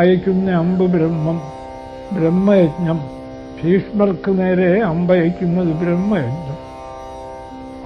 അയക്കുന്ന അമ്പ് ബ്രഹ്മയജ്ഞം. ഭീഷ്മർക്ക് നേരെ അമ്പയക്കുന്നത് ബ്രഹ്മയജ്ഞം.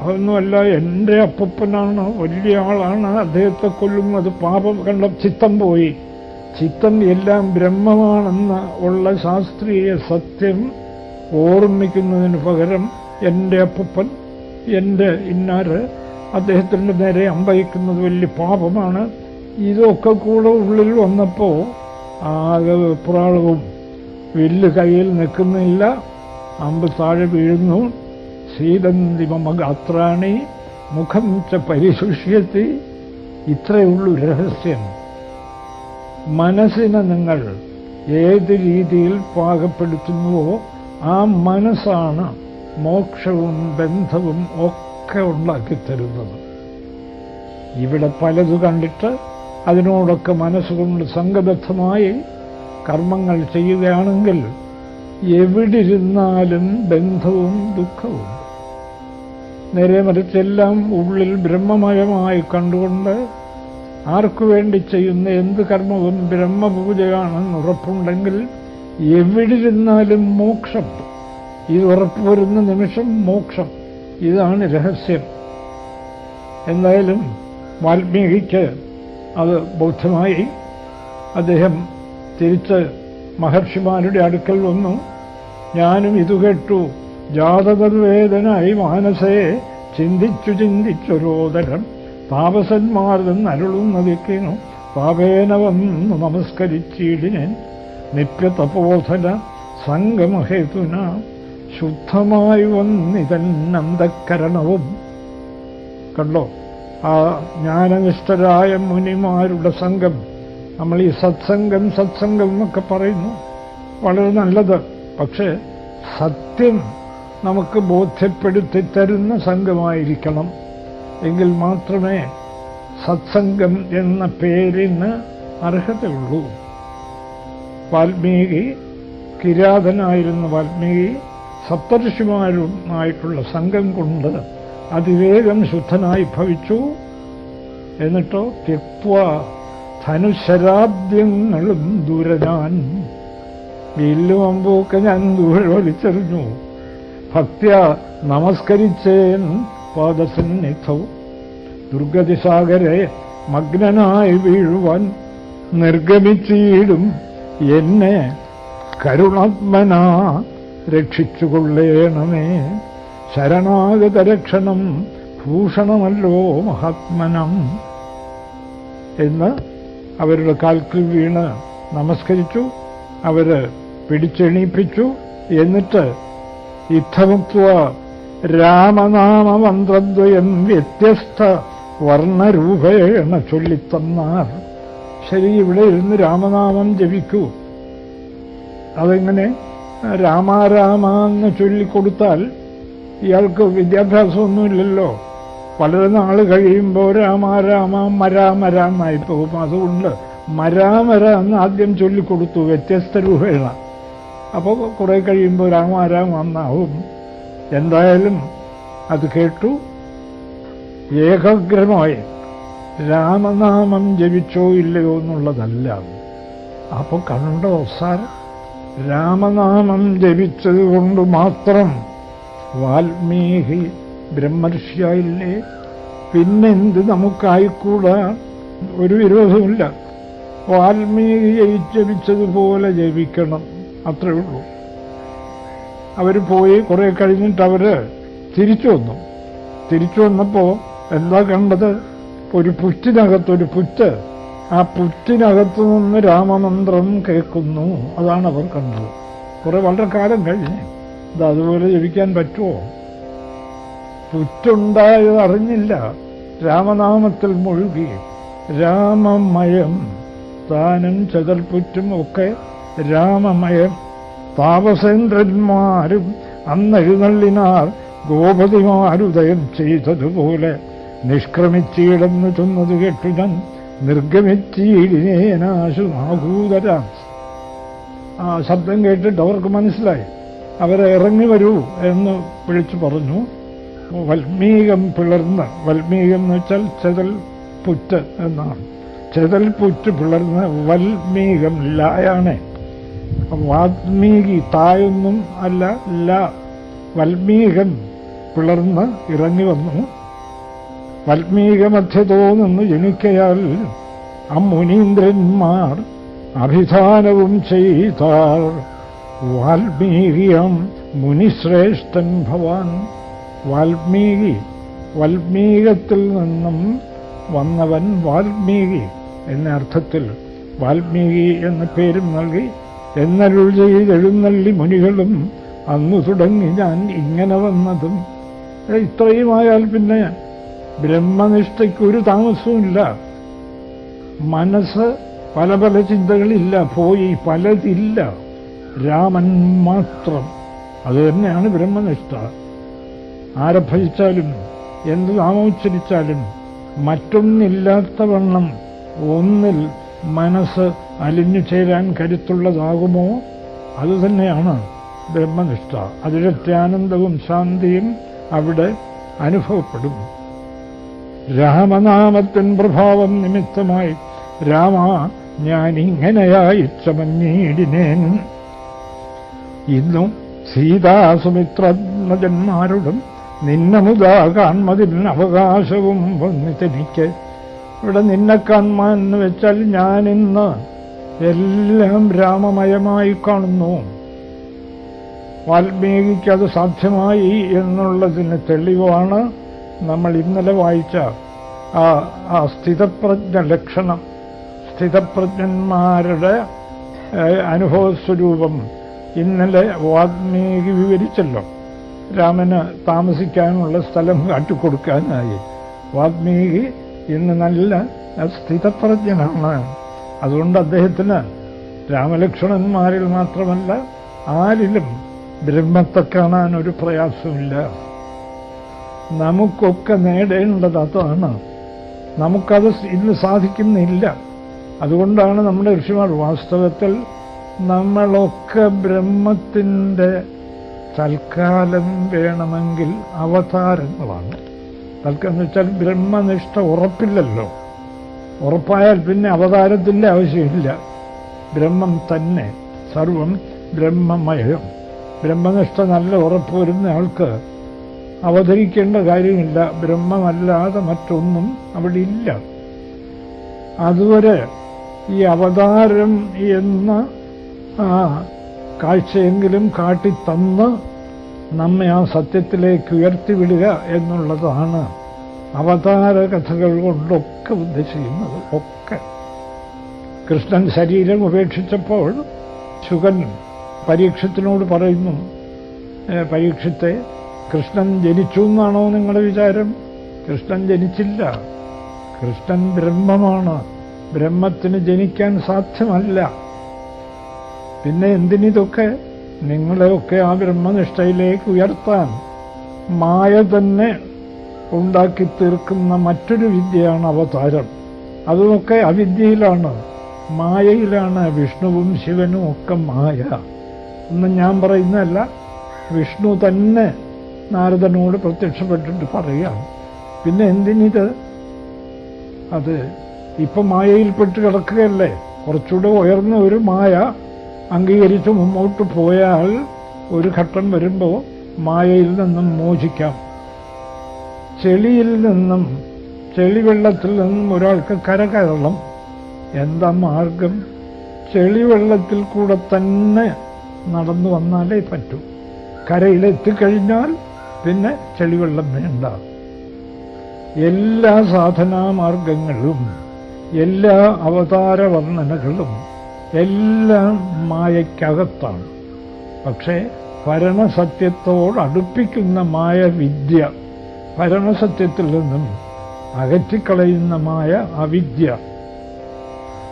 അതൊന്നുമല്ല, എൻ്റെ അപ്പൂപ്പനാണ്, വലിയ ആളാണ്, അദ്ദേഹത്തെ കൊല്ലുന്നത് പാപം കണ്ട ചിത്തം പോയി. ചിത്തം എല്ലാം ബ്രഹ്മമാണെന്ന് ഉള്ള ശാസ്ത്രീയ സത്യം ഓർമ്മിക്കുന്നതിന് പകരം എൻ്റെ അപ്പൂപ്പൻ, എൻ്റെ ഇന്നാര്, അദ്ദേഹത്തിൻ്റെ നേരെ അമ്പയിക്കുന്നത് വലിയ പാപമാണ്. ഇതൊക്കെ കൂടെ ഉള്ളിൽ വന്നപ്പോൾ ആകെ വെപ്രാളവും. വില്ല് കയ്യിൽ നിൽക്കുന്നില്ല, അമ്പ് താഴെ വീഴുന്നു. സീതന്തി മമ ഗാത്രാണി മുഖം ച പരിശുഷ്യത്തി. ഇത്രയുള്ളൂ രഹസ്യം. മനസ്സിനെ നിങ്ങൾ ഏത് രീതിയിൽ പാകപ്പെടുത്തുന്നുവോ ആ മനസ്സാണ് മോക്ഷവും ബന്ധവും ഒക്കെ ഉണ്ടാക്കിത്തരുന്നത്. ഇവിടെ പലതു കണ്ടിട്ട് അതിനോടൊക്കെ മനസ്സുകൊണ്ട് സംഘബദ്ധമായി കർമ്മങ്ങൾ ചെയ്യുകയാണെങ്കിൽ എവിടിരുന്നാലും ബന്ധവും ദുഃഖവും. നേരെ മറിച്ചെല്ലാം ഉള്ളിൽ ബ്രഹ്മമയമായി കണ്ടുകൊണ്ട് ആർക്കു വേണ്ടി ചെയ്യുന്ന എന്ത് കർമ്മവും ബ്രഹ്മപൂജയാണെന്ന് ഉറപ്പുണ്ടെങ്കിൽ എവിടിരുന്നാലും മോക്ഷം. ഇത് ഉറപ്പുവരുന്ന നിമിഷം മോക്ഷം. ഇതാണ് രഹസ്യം. എന്തായാലും വാൽമീകിക്ക് അത് ബോധ്യമായി. അദ്ദേഹം തിരിച്ച് മഹർഷിമാരുടെ അടുക്കൽ വന്നു. ഞാനും ഇത് കേട്ടു. ജാതകവേദനായി മാനസേ ചിന്തിച്ചൊരോദരം താപസന്മാർ എന്നരുളുന്നതിക്കിനു പാപേന വന്നു നമസ്കരിച്ചിടിനേൻ നിത്യതപോധന സംഗമഹേതുന ശുദ്ധമായി വന്നിതന്നന്തക്കരണവും. കണ്ടോ, ആ ജ്ഞാനനിഷ്ഠരായ മുനിമാരുടെ സംഘം. നമ്മൾ ഈ സത്സംഗം എന്നൊക്കെ പറയുന്നു, വളരെ നല്ലത്. പക്ഷേ സത്യം നമുക്ക് ബോധ്യപ്പെടുത്തി തരുന്ന സംഘമായിരിക്കണം. എങ്കിൽ മാത്രമേ സത്സംഗം എന്ന പേരിന് അർഹതയുള്ളൂ. വാൽമീകി, കിരാതനായിരുന്ന വാൽമീകി സപ്തർഷിമാരുമായിട്ടുള്ള സംഘം കൊണ്ട് അതിവേഗം ശുദ്ധനായി ഭവിച്ചു. എന്നിട്ടോ ത്യക്വ ധനുശരാദ്യങ്ങളും ദൂരജാൻ, വില്ലും അമ്പൊക്കെ ഞാൻ ദൂരെ വലിച്ചെറിഞ്ഞു. ഭക്ത്യ നമസ്കരിച്ചേൻ പാദസന്നിധവും ദുർഗതിസാഗരെ മഗ്നനായി വീഴുവാൻ നിർഗമിച്ചിടും എന്നെ കരുണാത്മനാ രക്ഷിച്ചുകൊള്ളേണമേ. ശരണാഗതരക്ഷണം ഭൂഷണമല്ലോ മഹാത്മനം എന്ന് അവരുടെ കാൽക്കിൽ വീണ് നമസ്കരിച്ചു. അവര് പിടിച്ചെണീപ്പിച്ചു. എന്നിട്ട് ഇത്തമുക്വ രാമനാമമന്ത്രദ്വയം വ്യത്യസ്ത വർണ്ണരൂപേണ ചൊല്ലിത്തന്നാർ. ശരി, ഇവിടെ ഇരുന്ന് രാമനാമം ജപിക്കൂ. അതെങ്ങനെ? രാമാരാമ എന്ന് ചൊല്ലിക്കൊടുത്താൽ ഇയാൾക്ക് വിദ്യാഭ്യാസമൊന്നുമില്ലല്ലോ. വളരെ നാൾ കഴിയുമ്പോൾ രാമാരാമ മരാമരാന്നായി പോകും. അതുകൊണ്ട് മരാമര എന്ന് ആദ്യം ചൊല്ലിക്കൊടുത്തു വ്യത്യസ്ത രൂപേണ. അപ്പോൾ കുറെ കഴിയുമ്പോൾ രാമാരാമ എന്നാവും. എന്തായാലും അത് കേട്ടു. ഏകാഗ്രമായി രാമനാമം ജപിച്ചോ ഇല്ലയോ എന്നുള്ളതല്ല. അപ്പൊ കണ്ടോ സാർ, രാമനാമം ജപിച്ചത് കൊണ്ട് മാത്രം വാൽമീകി ബ്രഹ്മർഷിയായില്ലേ? പിന്നെന്ത് നമുക്കായിക്കൂടാ? ഒരു വിരോധമില്ല. വാൽമീകി ജപിച്ചതുപോലെ ജപിക്കണം, അത്രേ ഉള്ളൂ. അവർ പോയി കുറെ കഴിഞ്ഞിട്ട് അവര് തിരിച്ചു വന്നു. തിരിച്ചു വന്നപ്പോ എന്താ കണ്ടത്? ഒരു പുറ്റിനകത്തൊരു പുറ്റ്. ആ പുറ്റിനകത്തു നിന്ന് രാമമന്ത്രം കേൾക്കുന്നു. അതാണ് അവർ കണ്ടത്. വളരെ കാലം കഴിഞ്ഞ് ഇത് അതുപോലെ ജപിക്കാൻ പറ്റുമോ? പുറ്റുണ്ടായത് അറിഞ്ഞില്ല, രാമനാമത്തിൽ മുഴുകി. രാമമയം, താനും ചെതൽപുറ്റും ഒക്കെ രാമമയം. താപസേന്ദ്രന്മാരും അന്നെഴുന്നള്ളിനാർ ഗോപതിമാരുദയം ചെയ്തതുപോലെ നിഷ്ക്രമിച്ചിടന്നു ചൊന്നത് കേട്ടു ഞാൻ നിർഗമിച്ചീടിനേനാശു നാഭൂതരാം. ആ ശബ്ദം കേട്ടിട്ട് അവർക്ക് മനസ്സിലായി. അവരെ ഇറങ്ങി വരൂ എന്ന് വിളിച്ചു പറഞ്ഞു. വൽമീകം പിളർന്ന്, വൽമീകം എന്ന് വെച്ചാൽ ചെതൽ പുറ്റ് എന്നാണ്. ചെതൽ പുറ്റ് പിളർന്ന് വൽമീകം ലായാണ്. വാൽമീകി തായൊന്നും അല്ല, ല വൽമീകം പിളർന്ന് ഇറങ്ങി വന്നു. വൽമീകമധ്യതോ നിന്ന് ജനിക്കയാൽ അമുനീന്ദ്രന്മാർ അഭിധാനവും ചെയ്താർ. വാൽമീകിയം മുനിശ്രേഷ്ഠൻ ഭവാൻ. വാൽമീകത്തിൽ നിന്നും വന്നവൻ വാൽമീകി എന്ന അർത്ഥത്തിൽ വാൽമീകി എന്ന പേരും നൽകി. എന്നരുൾ ചെയ്തെഴുന്നള്ളി മുനികളും അന്നു തുടങ്ങി ഞാൻ ഇങ്ങനെ വന്നതും. ഇത്രയുമായാൽ പിന്നെ ബ്രഹ്മനിഷ്ഠയ്ക്കൊരു താമസവുമില്ല. മനസ്സ് പല പല ചിന്തകളില്ല, പോയി പലതില്ല, രാമൻ മാത്രം. അതുതന്നെയാണ് ബ്രഹ്മനിഷ്ഠ. ആരെ ഭജിച്ചാലും എന്ത് നാമോച്ചരിച്ചാലും മറ്റൊന്നില്ലാത്തവണ്ണം ഒന്നിൽ മനസ്സ് അലിഞ്ഞു ചേരാൻ കരുത്തുള്ളതാകുമോ അതുതന്നെയാണ് ബ്രഹ്മനിഷ്ഠ. അതിലത്തെ ആനന്ദവും ശാന്തിയും അവിടെ അനുഭവപ്പെടും. രാമനാമത്തിൻ പ്രഭാവം നിമിത്തമായി രാമ ഞാനിങ്ങനെയായി ചമഞ്ഞീടിനേൻ. ഇന്നും സീതാസുമിത്രന്മാരോടും നിന്നമുതാ കാൺമതിന് അവകാശവും വന്നിട്ടെനിക്ക്. ഇവിടെ നിന്നെ കാൺമാൻ എന്ന് വെച്ചാൽ ഞാനിന്ന് എല്ലാം രാമമയമായി കാണുന്നു. വാൽമീകിക്ക് അത് സാധ്യമായി എന്നുള്ളതിന് തെളിവാണ് നമ്മൾ ഇന്നലെ വായിച്ച ആ സ്ഥിതപ്രജ്ഞ ലക്ഷണം. സ്ഥിതപ്രജ്ഞന്മാരുടെ അനുഭവസ്വരൂപം ഇന്നലെ വാൽമീകി വിവരിച്ചല്ലോ. രാമന് താമസിക്കാനുള്ള സ്ഥലം കാട്ടിക്കൊടുക്കാനായി വാൽമീകി ഇന്ന് നല്ല സ്ഥിതപ്രജ്ഞനാണ്. അതുകൊണ്ട് അദ്ദേഹത്തിന് രാമലക്ഷ്മണന്മാരിൽ മാത്രമല്ല ആരിലും ബ്രഹ്മത്തെ കാണാൻ ഒരു പ്രയാസമില്ല. നമുക്കൊക്കെ നേടേണ്ടത് അതാണ്. നമുക്കത് ഇന്ന് സാധിക്കുന്നില്ല. അതുകൊണ്ടാണ് നമ്മുടെ ഋഷിമാർ വാസ്തവത്തിൽ നമ്മളൊക്കെ ബ്രഹ്മത്തിൻ്റെ തൽക്കാലം വേണമെങ്കിൽ അവതാരങ്ങളാണ്. തൽക്കാലം എന്ന് വെച്ചാൽ ബ്രഹ്മനിഷ്ഠ ഉറപ്പില്ലല്ലോ. ഉറപ്പായാൽ പിന്നെ അവതാരത്തിൻ്റെ ആവശ്യമില്ല. ബ്രഹ്മം തന്നെ, സർവം ബ്രഹ്മമയം. ബ്രഹ്മനിഷ്ഠ നല്ല ഉറപ്പ് വരുന്ന ആൾക്ക് അവതരിക്കേണ്ട കാര്യമില്ല. ബ്രഹ്മമല്ലാതെ മറ്റൊന്നും അവിടെ ഇല്ല. അതുവരെ ഈ അവതാരം എന്ന കാഴ്ചയെങ്കിലും കാട്ടിത്തന്ന് നമ്മെ ആ സത്യത്തിലേക്ക് ഉയർത്തിവിടുക എന്നുള്ളതാണ് അവതാര കഥകൾ കൊണ്ടൊക്കെ ഉദ്ദേശിക്കുന്നത്. ഒക്കെ കൃഷ്ണൻ ശരീരം ഉപേക്ഷിച്ചപ്പോൾ ശുകൻ പരീക്ഷത്തിനോട് പറയുന്നു, പരീക്ഷത്തെ കൃഷ്ണൻ ജനിച്ചു എന്നാണോ നിങ്ങളുടെ വിചാരം? കൃഷ്ണൻ ജനിച്ചില്ല. കൃഷ്ണൻ ബ്രഹ്മമാണ്. ബ്രഹ്മത്തിന് ജനിക്കാൻ സാധ്യമല്ല. പിന്നെ എന്തിനിതൊക്കെ? നിങ്ങളെയൊക്കെ ആ ബ്രഹ്മനിഷ്ഠയിലേക്ക് ഉയർത്താൻ മായ തന്നെ ഉണ്ടാക്കി തീർക്കുന്ന മറ്റൊരു വിദ്യയാണ് അവതാരം. അതുമൊക്കെ അവിദ്യയിലാണ്, മായയിലാണ്. വിഷ്ണുവും ശിവനും ഒക്കെ മായ. ഒന്നും ഞാൻ പറയുന്നതല്ല, വിഷ്ണു തന്നെ നാരദനോട് പ്രത്യക്ഷപ്പെട്ടിട്ട് പറയാം. പിന്നെ എന്തിനിത്? അത് ഇപ്പം മായയിൽപ്പെട്ട് കിടക്കുകയല്ലേ. കുറച്ചുകൂടെ ഉയർന്ന ഒരു മായ അംഗീകരിച്ച് മുമ്പോട്ട് പോയാൽ ഒരു ഘട്ടം വരുമ്പോൾ മായയിൽ നിന്നും മോചിക്കാം. ചെളിയിൽ നിന്നും, ചെളിവെള്ളത്തിൽ നിന്നും ഒരാൾക്ക് കരകയറണം. എന്താ മാർഗം? ചെളിവെള്ളത്തിൽ കൂടെ തന്നെ നടന്നു വന്നാലേ പറ്റൂ. കരയിലെത്തിക്കഴിഞ്ഞാൽ പിന്നെ ചെളിവെള്ളം വേണ്ട. എല്ലാ സാധനാമാർഗങ്ങളും, എല്ലാ അവതാര വർണ്ണനകളും എല്ലാം മായയ്ക്കകത്താണ്. പക്ഷേ പരമസത്യത്തോടടുപ്പിക്കുന്ന മായവിദ്യ, പരമസത്യത്തിൽ നിന്നും അകറ്റിക്കളയുന്ന മായ അവിദ്യ.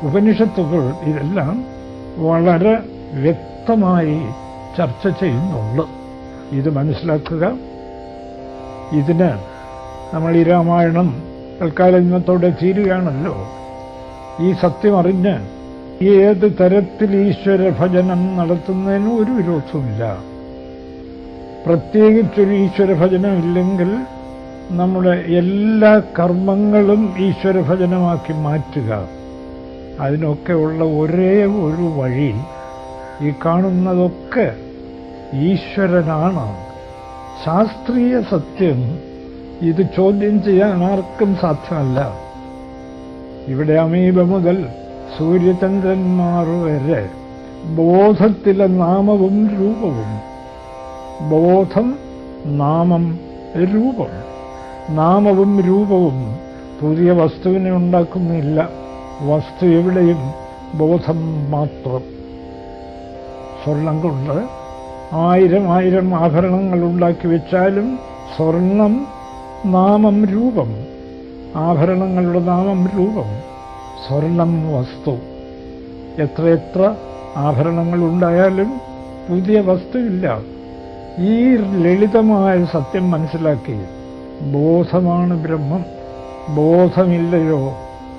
ഉപനിഷത്തുകൾ ഇതെല്ലാം വളരെ വ്യക്തമായി ചർച്ച ചെയ്യുന്നുണ്ട്. ഇത് മനസ്സിലാക്കുക. ഇതിന് നമ്മൾ ഈ രാമായണം തൽക്കാലം ഇന്നത്തോടെ തീരുകയാണല്ലോ. ഈ സത്യമറിഞ്ഞ് ഏത് തരത്തിൽ ഈശ്വര ഭജനം നടത്തുന്നതിനും ഒരു വിരോധവുമില്ല. പ്രത്യേകിച്ചൊരു ഈശ്വര ഭജനം ഇല്ലെങ്കിൽ നമ്മുടെ എല്ലാ കർമ്മങ്ങളും ഈശ്വര ഭജനമാക്കി മാറ്റുക. അതിനൊക്കെയുള്ള ഒരേ ഒരു വഴി ഈ കാണുന്നതൊക്കെ ഈശ്വരനാണ്. ശാസ്ത്രീയ സത്യം ഇത് ചോദ്യം ചെയ്യാൻ ആർക്കും സാധ്യമല്ല. ഇവിടെ അമീബ മുതൽ സൂര്യചന്ദ്രന്മാർ വരെ ബോധത്തിലെ നാമവും രൂപവും, ബോധം, നാമം, രൂപം. നാമവും രൂപവും പുതിയ വസ്തുവിനെ ഉണ്ടാക്കുന്നില്ല. വസ്തു എവിടെയും ബോധം മാത്രം. സ്വർണം കൊണ്ട് 1000 ആഭരണങ്ങൾ ഉണ്ടാക്കി വെച്ചാലും സ്വർണം നാമം രൂപം, ആഭരണങ്ങളുടെ നാമം രൂപം, സ്വർണം വസ്തു. എത്ര ആഭരണങ്ങൾ ഉണ്ടായാലും പുതിയ വസ്തുവില്ല. ഈ ലളിതമായ സത്യം മനസ്സിലാക്കി ബോധമാണ് ബ്രഹ്മം. ബോധമില്ലയോ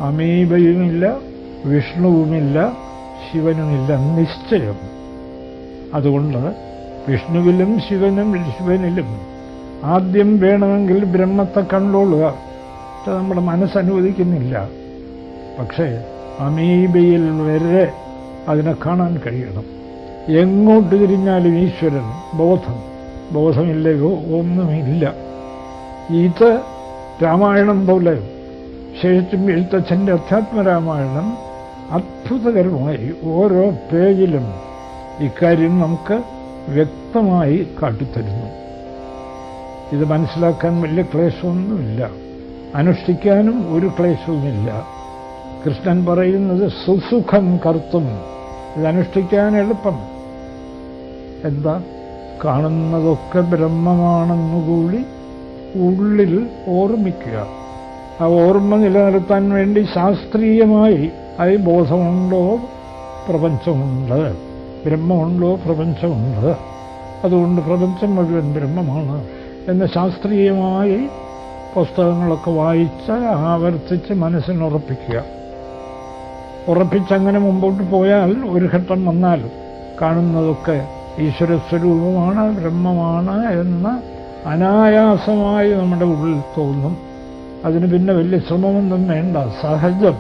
അമീബയുമില്ല, വിഷ്ണുവുമില്ല, ശിവനുമില്ല, നിശ്ചയം. അതുകൊണ്ട് വിഷ്ണുവിലും ശിവനിലും ആദ്യം വേണമെങ്കിൽ ബ്രഹ്മത്തെ കണ്ടോളുക. നമ്മുടെ മനസ്സനുവദിക്കുന്നില്ല. പക്ഷേ അമീബയിൽ വരെ അതിനെ കാണാൻ കഴിയണം. എങ്ങോട്ട് തിരിഞ്ഞാലും ഈശ്വരൻ, ബോധം. ബോധമില്ലയോ ഒന്നുമില്ല. ഇത് രാമായണം പോലെ, ശേഷിച്ചും എഴുത്തച്ഛൻ്റെ അധ്യാത്മരാമായണം അത്ഭുതകരമായി ഓരോ പേജിലും ഇക്കാര്യം നമുക്ക് വ്യക്തമായി കാട്ടിത്തരുന്നു. ഇത് മനസ്സിലാക്കാൻ വലിയ ക്ലേശമൊന്നുമില്ല, അനുഷ്ഠിക്കാനും ഒരു ക്ലേശവുമില്ല. കൃഷ്ണൻ പറയുന്നത് സുസുഖം കർത്തും, ഇതനുഷ്ഠിക്കാൻ എളുപ്പം. എന്താ? കാണുന്നതൊക്കെ ബ്രഹ്മമാണെന്നുകൂടി ഉള്ളിൽ ഓർമ്മിക്കുക. ആ ഓർമ്മ നിലനിർത്താൻ വേണ്ടി ശാസ്ത്രീയമായി അത് ബോധമുണ്ടോ, പ്രപഞ്ചമുണ്ട്, ബ്രഹ്മമുണ്ടോ, പ്രപഞ്ചമുണ്ട്, അതുകൊണ്ട് പ്രപഞ്ചം മുഴുവൻ ബ്രഹ്മമാണ് എന്ന് ശാസ്ത്രീയമായി പുസ്തകങ്ങളൊക്കെ വായിച്ച് ആവർത്തിച്ച് മനസ്സിനുറപ്പിക്കുക. ഉറപ്പിച്ചങ്ങനെ മുമ്പോട്ട് പോയാൽ ഒരു ഘട്ടം വന്നാൽ കാണുന്നതൊക്കെ ഈശ്വരസ്വരൂപമാണ്, ബ്രഹ്മമാണ് എന്ന് അനായാസമായി നമ്മുടെ ഉള്ളിൽ തോന്നും. അതിന് പിന്നെ വലിയ ശ്രമമൊന്നും വേണ്ട, സഹജം.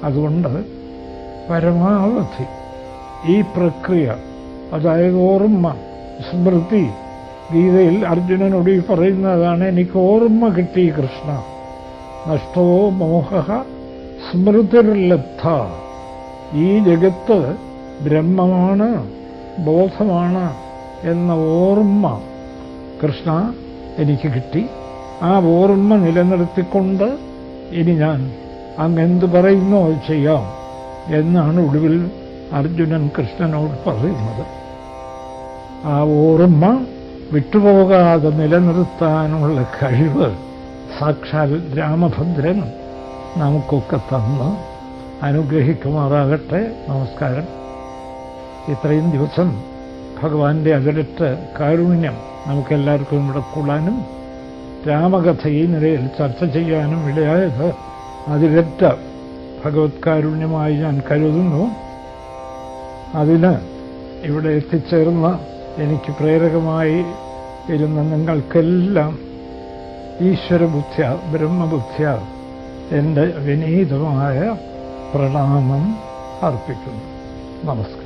അതുകൊണ്ട് പരമാവധി ഈ പ്രക്രിയ, അതായത് ഓർമ്മ, സ്മൃതി, ഗീതയിൽ അർജുനനോട് ഈ പറയുന്നതാണ്, എനിക്ക് ഓർമ്മ കിട്ടി കൃഷ്ണ. നഷ്ടോ മോഹ സ്മൃതിർലബ്ധ. ഈ ജഗത്ത് ബ്രഹ്മമാണ്, ബോധമാണ് എന്ന ഓർമ്മ കൃഷ്ണ എനിക്ക് കിട്ടി. ആ ഓർമ്മ നിലനിർത്തിക്കൊണ്ട് ഇനി ഞാൻ അങ്ങെന്ത് പറയുന്നോ അത് ചെയ്യാം എന്നാണ് ഒടുവിൽ അർജുനൻ കൃഷ്ണനോട് പറയുന്നത്. ആ ഓർമ്മ വിട്ടുപോകാതെ നിലനിർത്താനുള്ള കഴിവ് സാക്ഷാൽ രാമഭദ്രൻ നമുക്കൊക്കെ തന്ന് അനുഗ്രഹിക്കുമാറാകട്ടെ. നമസ്കാരം. ഇത്രയും ദിവസം ഭഗവാന്റെ അതിരറ്റ കാരുണ്യം നമുക്കെല്ലാവർക്കും ഇവിടെ കൂടാനും രാമകഥ ഈ നിലയിൽ ചർച്ച ചെയ്യാനും ഇടയായത് അതിരറ്റ ഭഗവത് കാരുണ്യമായി ഞാൻ കരുതുന്നു. അതിന് ഇവിടെ എത്തിച്ചേർന്ന എനിക്ക് പ്രേരകമായി ഇരുന്ന നിങ്ങൾക്കെല്ലാം ഈശ്വരബുദ്ധ്യ, ബ്രഹ്മബുദ്ധ്യ എൻ്റെ വിനീതമായ പ്രണാമം അർപ്പിക്കുന്നു. നമസ്കാരം.